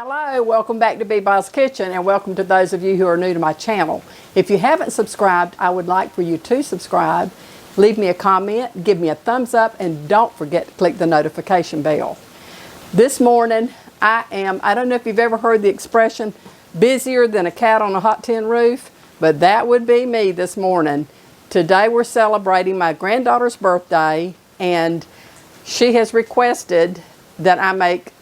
Hello, welcome back to Bee's Kitchen, and welcome to those of you who are new to my channel. If you haven't subscribed, I would like for you to subscribe, leave me a comment, give me a thumbs up, and don't forget to click the notification bell. This morning, I don't know if you've ever heard the expression, busier than a cat on a hot tin roof, but that would be me this morning. Today we're celebrating my granddaughter's birthday, and she has requested that I make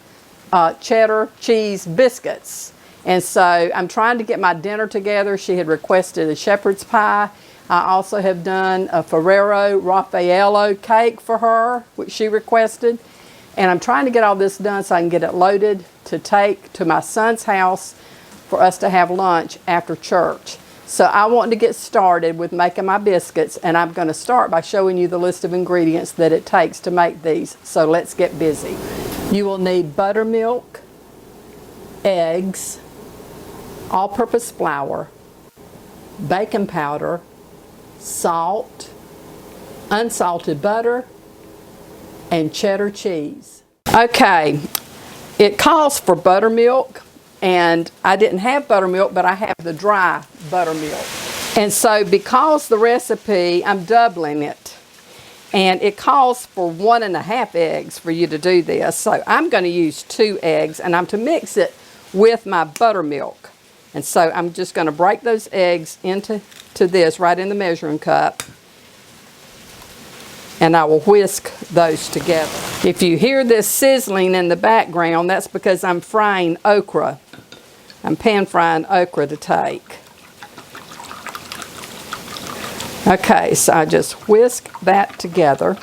cheddar cheese biscuits, and so I'm trying to get my dinner together. She had requested a shepherd's pie. I also have done a Ferrero Raffaello cake for her, which she requested, and I'm trying to get all this done so I can get it loaded to take to my son's house for us to have lunch after church. So I want to get started with making my biscuits, and I'm going to start by showing you the list of ingredients that it takes to make these. So let's get busy. You will need buttermilk, eggs, all-purpose flour, baking powder, salt, unsalted butter, and cheddar cheese. Okay, it calls for buttermilk, and I didn't have buttermilk, but I have the dry buttermilk. And so because the recipe, I'm doubling it. And it calls for 1½ eggs for you to do this. So I'm going to use 2 eggs, and I'm to mix it with my buttermilk. And so I'm just going to break those eggs into this right in the measuring cup. And I will whisk those together. If you hear this sizzling in the background, that's because I'm frying okra. I'm pan frying okra to take. Okay, so I just whisk that together.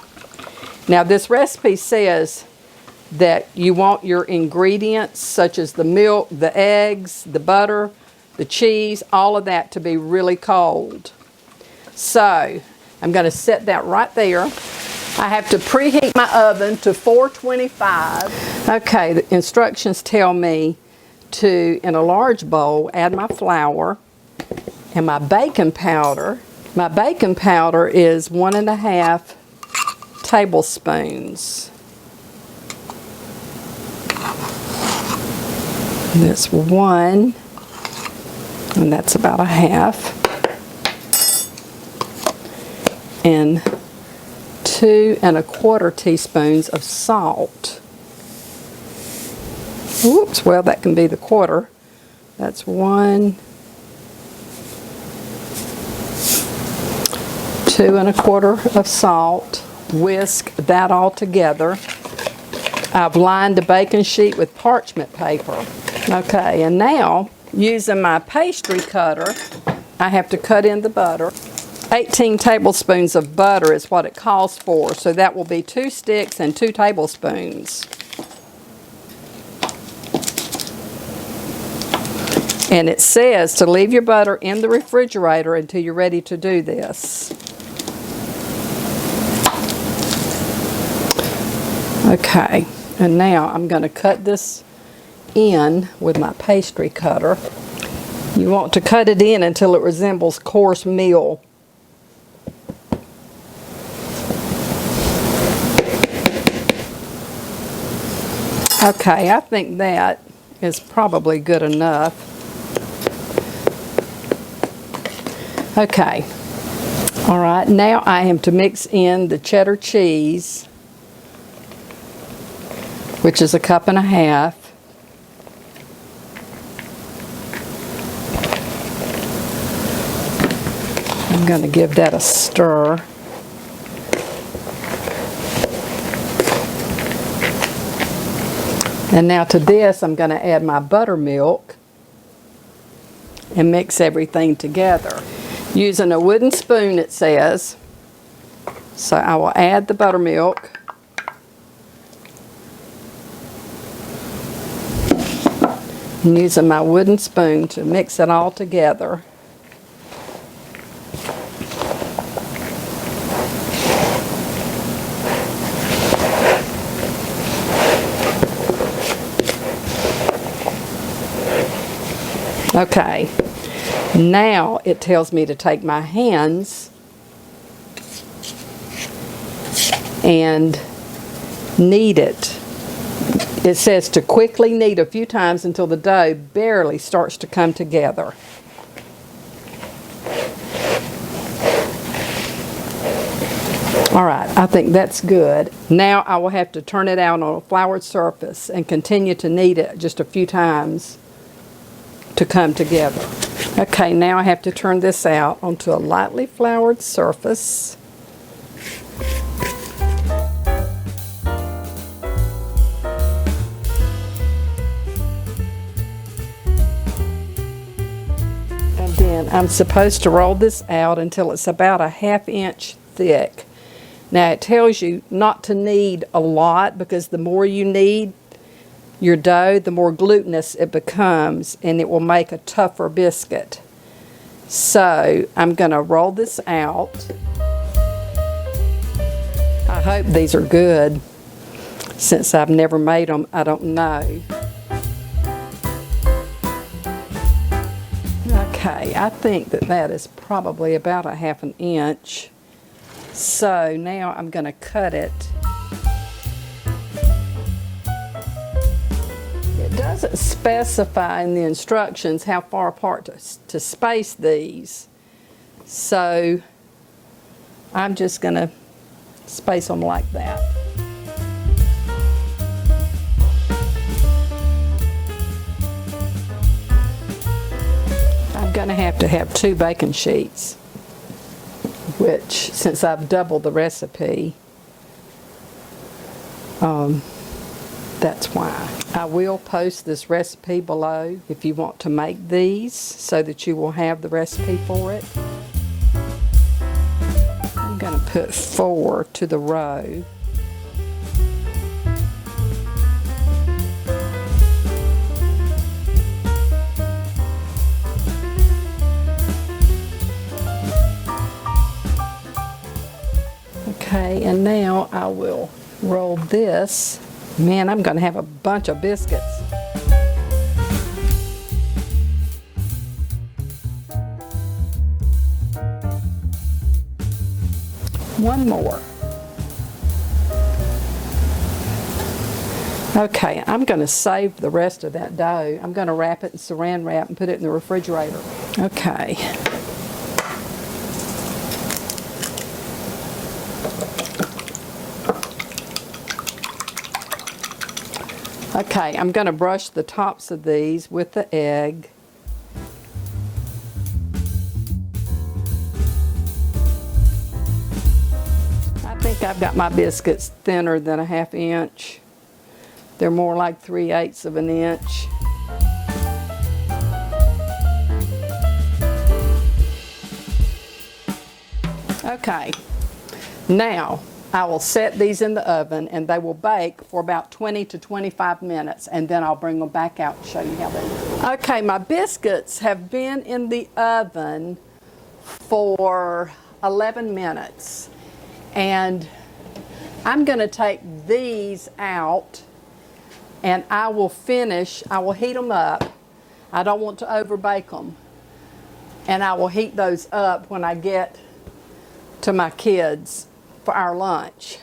Now this recipe says that you want your ingredients such as the milk, the eggs, the butter, the cheese, all of that to be really cold. So I'm going to set that right there. I have to preheat my oven to 425. Okay, the instructions tell me to, in a large bowl, add my flour and my baking powder. My baking powder is 1½ tablespoons. And that's 1, and that's about 1/2. And 2¼ teaspoons of salt. Oops, well that can be the quarter. That's 1, 2¼ of salt. Whisk that all together. I've lined the baking sheet with parchment paper. Okay, and now using my pastry cutter, I have to cut in the butter. 18 tablespoons of butter is what it calls for, so that will be 2 sticks and 2 tablespoons. And it says to leave your butter in the refrigerator until you're ready to do this. Okay, and now I'm going to cut this in with my pastry cutter. You want to cut it in until it resembles coarse meal. Okay, I think that is probably good enough. Okay, all right, now I am to mix in the cheddar cheese, which is 1½ cups. I'm going to give that a stir. And now to this, I'm going to add my buttermilk and mix everything together. Using a wooden spoon, it says. So I will add the buttermilk. And using my wooden spoon to mix it all together. Okay, now it tells me to take my hands and knead it It says to quickly knead a few times until the dough barely starts to come together. All right, I think that's good. Now I will have to turn it out on a floured surface and continue to knead it just a few times to come together. Okay, now I have to turn this out onto a lightly floured surface. And then I'm supposed to roll this out until it's about a 1/2 inch thick. Now it tells you not to knead a lot because the more you knead your dough, the more glutinous it becomes and it will make a tougher biscuit. So I'm going to roll this out. I hope these are good. Since I've never made them, I don't know. Okay, I think that is probably about a 1/2 inch. So now I'm going to cut it. It doesn't specify in the instructions how far apart to space these. So I'm just going to space them like that. I'm going to have 2 baking sheets, which, since I've doubled the recipe, that's why. I will post this recipe below if you want to make these so that you will have the recipe for it. I'm going to put 4 to the row. Okay, and now I will roll this. Man, I'm going to have a bunch of biscuits. One more. Okay, I'm going to save the rest of that dough. I'm going to wrap it in saran wrap and put it in the refrigerator. Okay. Okay, I'm going to brush the tops of these with the egg. I think I've got my biscuits thinner than a 1/2 inch. They're more like 3/8 of an inch. Okay, now I will set these in the oven and they will bake for about 20 to 25 minutes, and then I'll bring them back out and show you how they look. Okay, my biscuits have been in the oven for 11 minutes, and I'm going to take these out and I will heat them up. I don't want to over bake them, and I will heat those up when I get to my kids for our lunch.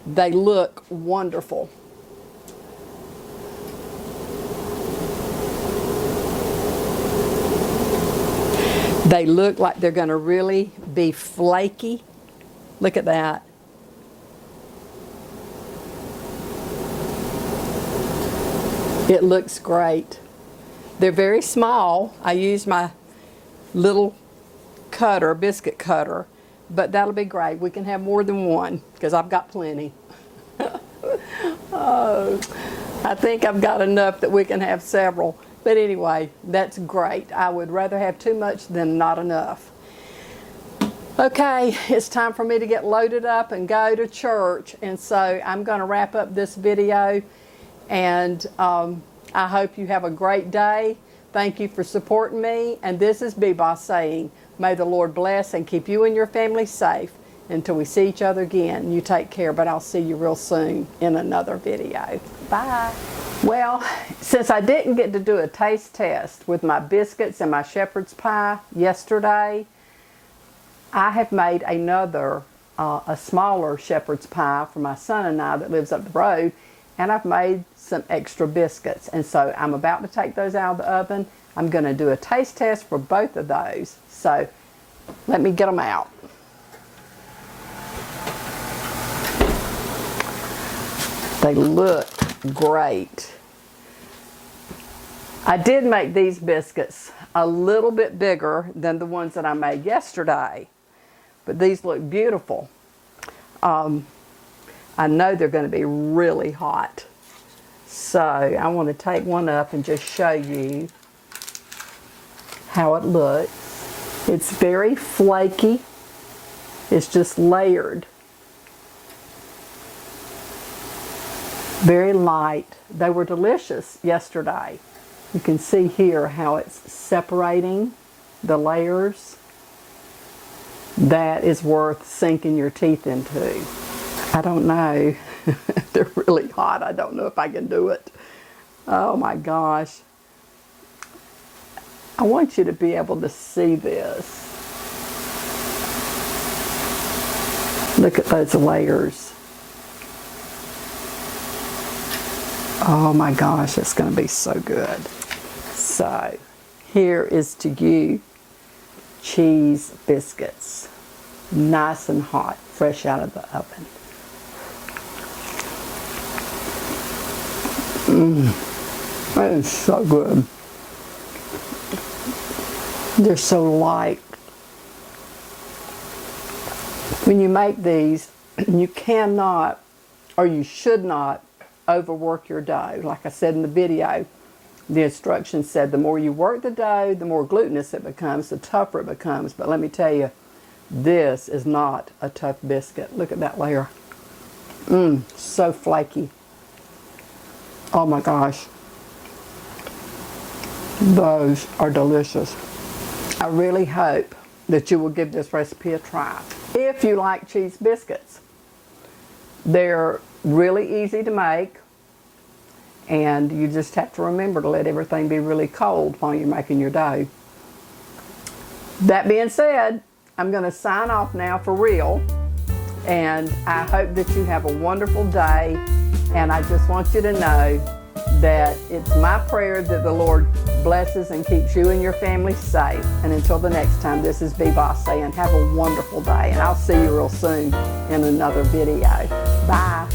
They look wonderful. They look like they're going to really be flaky. Look at that. It looks great. They're very small. I use my little cutter, biscuit cutter, but that'll be great. We can have more than one because I've got plenty. Oh, I think I've got enough that we can have several. But anyway, that's great. I would rather have too much than not enough. Okay, it's time for me to get loaded up and go to church. And so I'm going to wrap up this video. And I hope you have a great day. Thank you for supporting me. And this is B-Boss saying, may the Lord bless and keep you and your family safe until we see each other again. You take care, but I'll see you real soon in another video. Bye. Well, since I didn't get to do a taste test with my biscuits and my shepherd's pie yesterday, I have made another, a smaller shepherd's pie for my son and I that lives up the road. and I've made some extra biscuits. And so I'm about to take those out of the oven. I'm going to do a taste test for both of those. So let me get them out. They look great. I did make these biscuits a little bit bigger than the ones that I made yesterday, but these look beautiful. I know they're going to be really hot. So I want to take one up and just show you how it looks. It's very flaky. It's just layered. Very light. They were delicious yesterday. You can see here how it's separating the layers. That is worth sinking your teeth into. I don't know. They're really hot. I don't know if I can do it. Oh my gosh. I want you to be able to see this. Look at those layers. Oh my gosh, it's going to be so good. So, here is to you cheese biscuits. Nice and hot, fresh out of the oven. That is so good. They're so light. When you make these, you cannot, or you should not, overwork your dough. Like I said in the video, the instructions said the more you work the dough, the more glutinous it becomes, the tougher it becomes. But let me tell you, this is not a tough biscuit. Look at that layer. So flaky. Oh my gosh. Those are delicious. I really hope that you will give this recipe a try. If you like cheese biscuits, they're really easy to make, and you just have to remember to let everything be really cold while you're making your dough. That being said, I'm going to sign off now for real, and I hope that you have a wonderful day, and I just want you to know that it's my prayer that the Lord blesses and keeps you and your family safe. And until the next time, this is B-Boss saying have a wonderful day, and I'll see you real soon in another video. Bye.